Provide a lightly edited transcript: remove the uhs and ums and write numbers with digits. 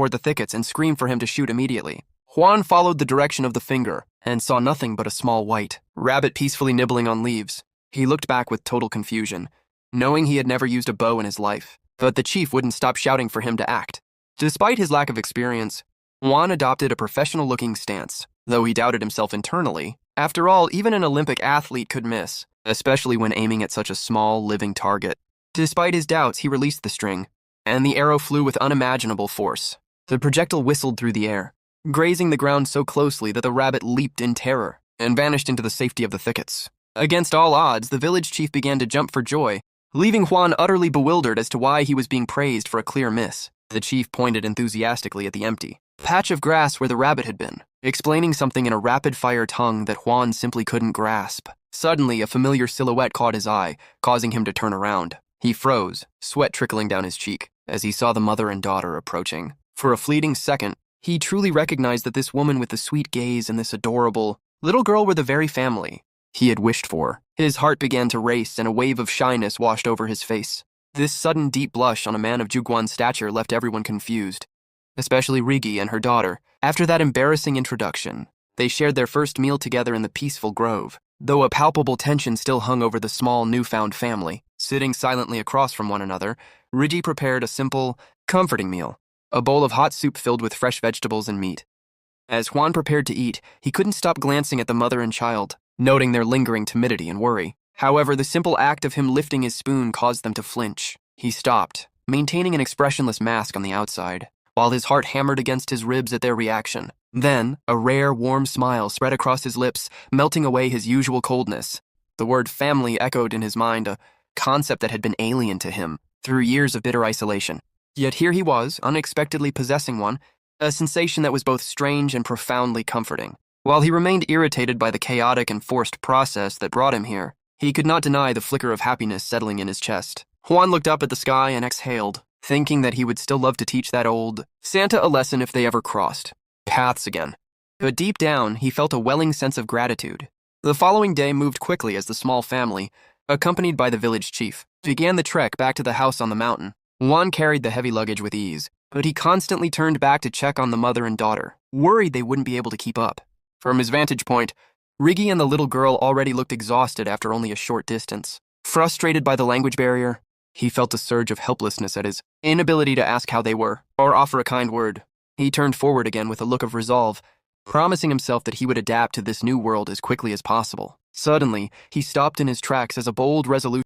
toward the thickets and screamed for him to shoot immediately. Juan followed the direction of the finger and saw nothing but a small white rabbit peacefully nibbling on leaves. He looked back with total confusion, knowing he had never used a bow in his life, but the chief wouldn't stop shouting for him to act. Despite his lack of experience, Juan adopted a professional-looking stance, though he doubted himself internally. After all, even an Olympic athlete could miss, especially when aiming at such a small, living target. Despite his doubts, he released the string, and the arrow flew with unimaginable force. The projectile whistled through the air, grazing the ground so closely that the rabbit leaped in terror and vanished into the safety of the thickets. Against all odds, the village chief began to jump for joy, leaving Juan utterly bewildered as to why he was being praised for a clear miss. The chief pointed enthusiastically at the empty patch of grass where the rabbit had been, explaining something in a rapid-fire tongue that Juan simply couldn't grasp. Suddenly, a familiar silhouette caught his eye, causing him to turn around. He froze, sweat trickling down his cheek, as he saw the mother and daughter approaching. For a fleeting second, he truly recognized that this woman with the sweet gaze and this adorable little girl were the very family he had wished for. His heart began to race, and a wave of shyness washed over his face. This sudden deep blush on a man of Juguan's stature left everyone confused, especially Rigi and her daughter. After that embarrassing introduction, they shared their first meal together in the peaceful grove, though a palpable tension still hung over the small newfound family. Sitting silently across from one another, Rigi prepared a simple, comforting meal, a bowl of hot soup filled with fresh vegetables and meat. As Juan prepared to eat, he couldn't stop glancing at the mother and child, noting their lingering timidity and worry. However, the simple act of him lifting his spoon caused them to flinch. He stopped, maintaining an expressionless mask on the outside, while his heart hammered against his ribs at their reaction. Then, a rare, warm smile spread across his lips, melting away his usual coldness. The word family echoed in his mind, a concept that had been alien to him through years of bitter isolation. Yet here he was, unexpectedly possessing one, a sensation that was both strange and profoundly comforting. While he remained irritated by the chaotic and forced process that brought him here, he could not deny the flicker of happiness settling in his chest. Juan looked up at the sky and exhaled, thinking that he would still love to teach that old Santa a lesson if they ever crossed paths again. But deep down, he felt a welling sense of gratitude. The following day moved quickly as the small family, accompanied by the village chief, began the trek back to the house on the mountain. Juan carried the heavy luggage with ease, but he constantly turned back to check on the mother and daughter, worried they wouldn't be able to keep up. From his vantage point, Rigi and the little girl already looked exhausted after only a short distance. Frustrated by the language barrier, he felt a surge of helplessness at his inability to ask how they were, or offer a kind word. He turned forward again with a look of resolve, promising himself that he would adapt to this new world as quickly as possible. Suddenly, he stopped in his tracks as a bold resolution